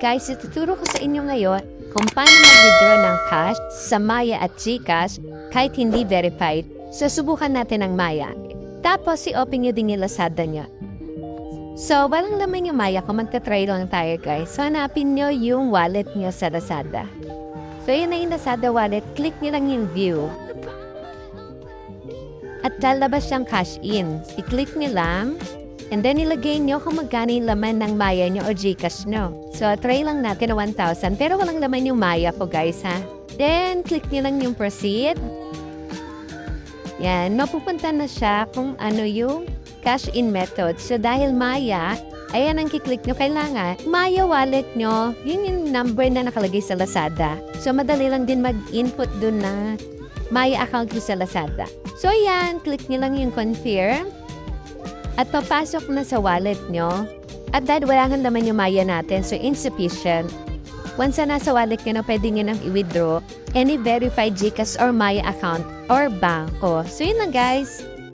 guys, ituturo ko sa inyo ngayon kung paano mag-withdraw ng cash sa Maya at GCash kahit hindi verified. So, subukan natin ang Maya. Tapos, i-open nyo din yung Lazada nyo. So, walang laman yung Maya kung magta-try lang tayo guys. So, hanapin nyo yung wallet nyo sa Lazada. So, yun na yung Lazada wallet. Click nyo lang yung view. At lalabas siyang cash in. I-click nyo lang. And then, ilagay nyo kung magkano yung laman ng Maya nyo o GCash nyo. So, try lang natin na 1,000. Pero walang laman yung Maya ko, guys, ha? Then, click nyo lang yung proceed. Yan. Mapupunta na siya kung ano yung cash in method. So, dahil Maya, ayan ang kiklik nyo. Kailangan, Maya wallet nyo, yun yung number na nakalagay sa Lazada. So, madali lang din mag-input dun na Maya account ko sa Lazada. So, ayan. Click nyo lang yung confirm. At papasok na sa wallet nyo. At dahil wala kang laman yung Maya natin, so insufficient. Once na nasa wallet nyo na, pwede nyo nang i-withdraw any verified GCash or Maya account or banko. So yun lang guys.